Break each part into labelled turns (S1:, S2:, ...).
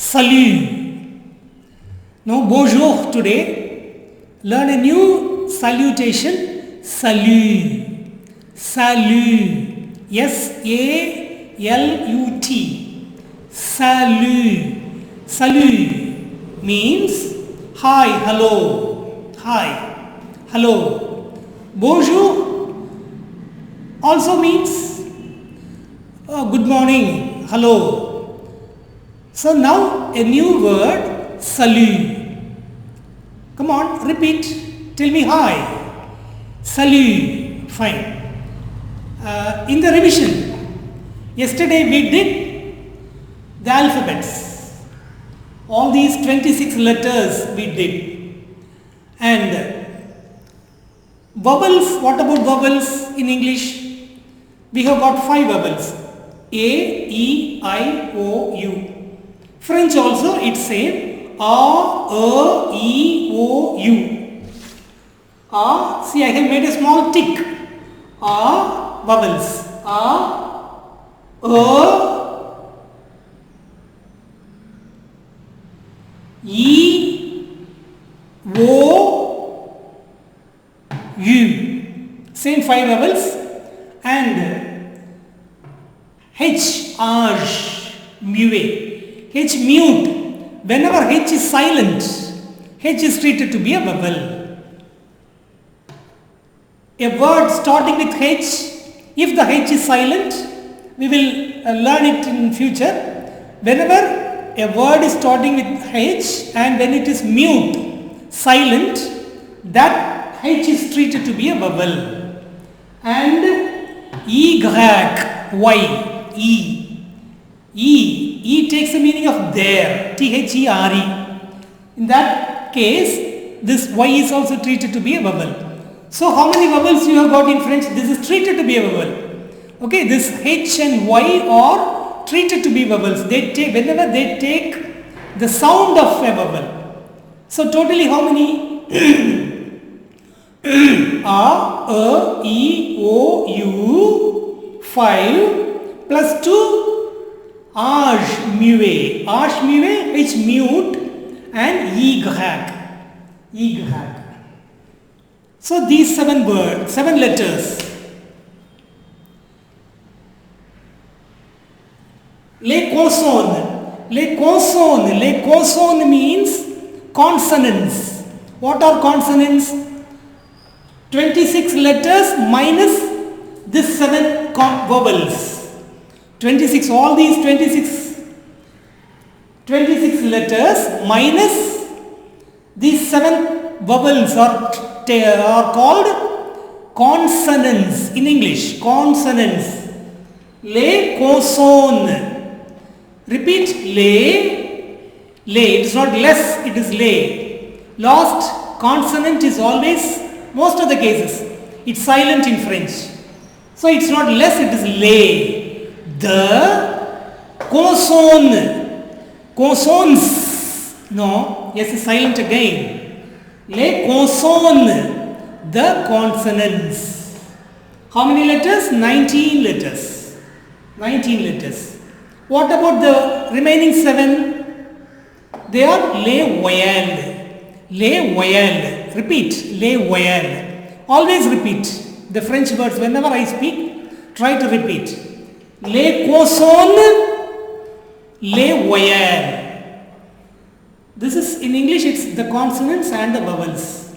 S1: Salut. Now bonjour today. Learn a new salutation. Salut. Salut. S-A-L-U-T. Salut. Salut means hi, hello. Hi, hello. Bonjour also means good morning, hello. So now a new word, salut. Come on, repeat. Tell me hi. Salut. Fine. In the revision, yesterday we did the alphabets. All these 26 letters we did. And vowels, what about vowels in English? We have got 5 vowels. A, E, I, O, U. French also it's same. A, E, O, U. A, see I have made a small tick. A, vowels. E, O, U. Same 5 vowels. And H, arch, mute. H, mute. Whenever H is silent, H is treated to be a vowel. A word starting with H, if the H is silent, we will learn it in future. Whenever a word is starting with H and when it is mute, silent, that H is treated to be a vowel. And Y, E takes the meaning of there, T-H-E-R-E. In that case, this Y is also treated to be a vowel. So how many vowels you have got in French? This is treated to be a vowel. Okay, this H and Y are treated to be vowels. They take, whenever they take the sound of a vowel. So totally how many? A, E, O, U, 5 plus 2 arch, mute, H mute and Y. So these 7 words, 7 letters. Les consonnes means consonants. What are consonants? 26 letters minus this 7 vowels. 26, all these 26 letters minus these 7 vowels are called consonants in English. Consonants. Les consonnes. Repeat. Les. It is not less, it is les. Last consonant is always, most of the cases, it's silent in French. So it's not less, it is les. The consonnes, no, yes, is silent again. Les consonnes, the consonants. How many letters? 19 letters. 19 letters. What about the remaining 7? They are les voyelles. Les voyelles. Repeat. Les voyelles. Always repeat the French words. Whenever I speak, try to repeat. Les consonnes, les voyelles. This is in English, it's the consonants and the vowels.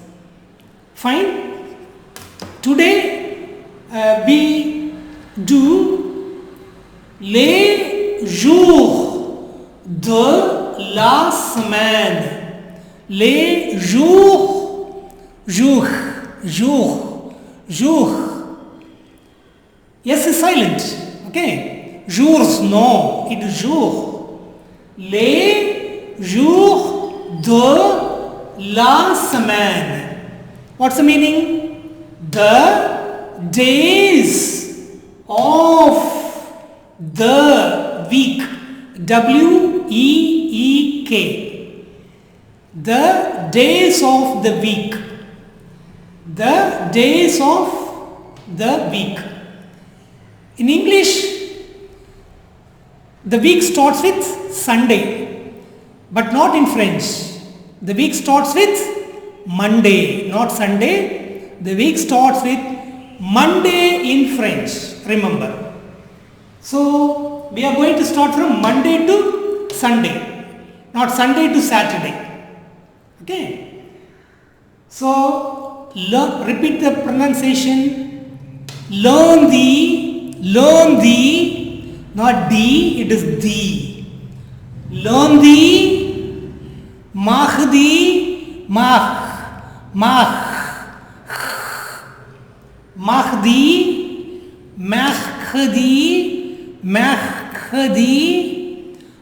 S1: Fine. Today we do les jours de la semaine. Les jours. Yes, is silent. Okay. Jours, no, it is jour. Les jours de la semaine. What's the meaning? The days of the week. W-E-E-K. The days of the week. The days of the week. In English, the week starts with Sunday. but not in French. The week starts with Monday, not Sunday. The week starts with Monday in French, remember. So we are going to start from Monday to Sunday, not Sunday to Saturday. Okay. So repeat the pronunciation. Learn the, not the, it is the. Learn the, Mahdi, Mahdi,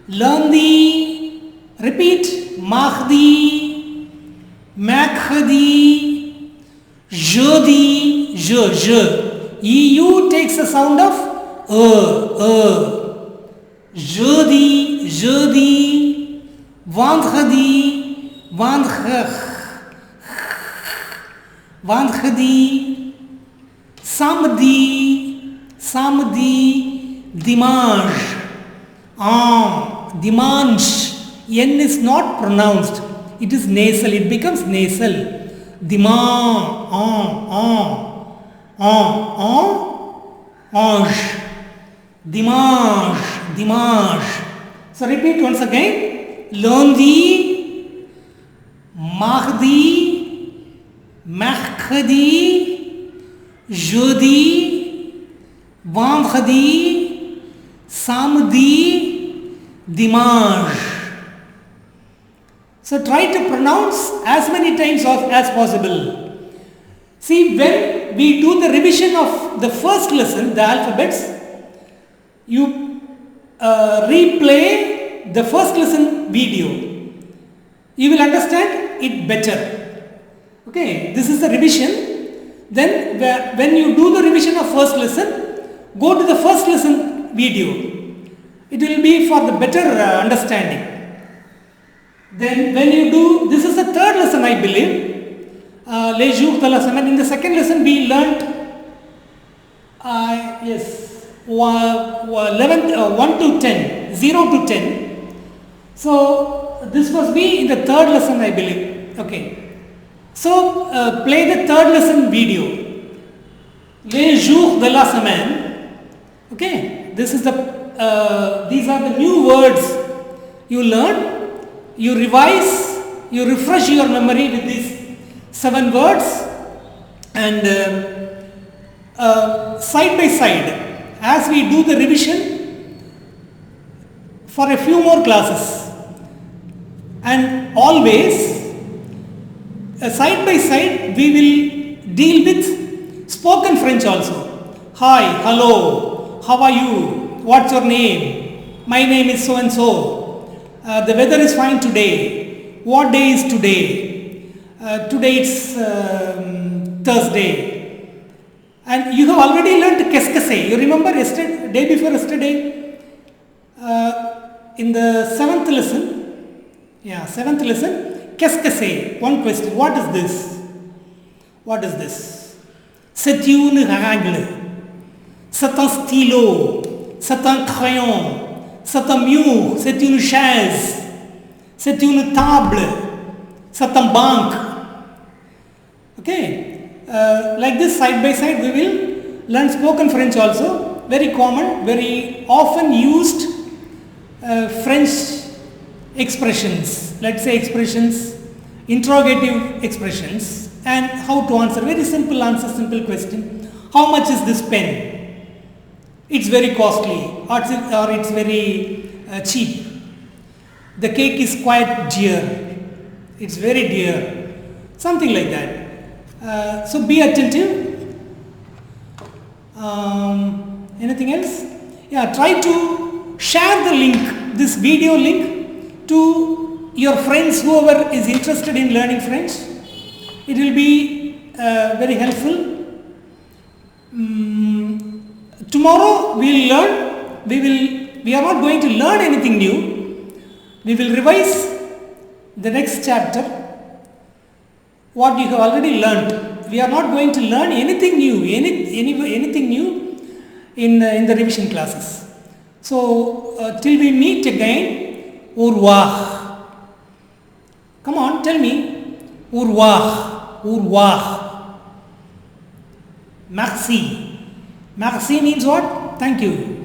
S1: learn the, repeat, Mahdi, jeudi, EU takes the sound of jeudi, vendredi, samedi, dimanche, dimanche. N is not pronounced, it is nasal, it becomes nasal. Dimanche. So repeat once again. Lundi, mardi, mercredi, jeudi, vendredi, samedi, dimanche. So try to pronounce as many times as possible. See, when we do the revision of the first lesson, the alphabets, you replay the first lesson video. You will understand it better. Okay, this is the revision. Then when you do the revision of first lesson, go to the first lesson video. It will be for the better understanding. Then when you do, this is the third lesson I believe, les jours de la semaine. In the second lesson we learnt, 1 to 10, 0 to 10. So this must be in the third lesson I believe. Okay. So play the third lesson video, les jours de la semaine. Okay. This is the, these are the new words you learn. You revise, you refresh your memory with these 7 words, and side by side, as we do the revision for a few more classes, and always side by side we will deal with spoken French also. Hi, hello, how are you, what's your name, my name is so and so. The weather is fine today. What day is today? Today it's Thursday. And you have already learnt qu'est-ce que c'est. You remember yesterday, day before yesterday, in the 7th lesson, qu'est-ce que c'est? One question, what is this? What is this? C'est une règle. C'est un stylo. C'est un crayon. C'est un mur, c'est une chaise, c'est une table, c'est un banc. Okay, like this side by side we will learn spoken French also. Very common, very often used French expressions. Let's say expressions, interrogative expressions, and how to answer. Very simple answer, simple question. How much is this pen? It's very costly, or it's very cheap. The cake is quite dear. It's very dear. Something like that. So be attentive. Anything else? Yeah, try to share the link, this video link, to your friends, whoever is interested in learning French. It will be very helpful. Tomorrow we will learn, we are not going to learn anything new. We will revise the next chapter, what you have already learned. We are not going to learn anything new, anything new in the revision classes. So till we meet again, au revoir. tell me. Urwah. Merci. Merci means what? Thank you.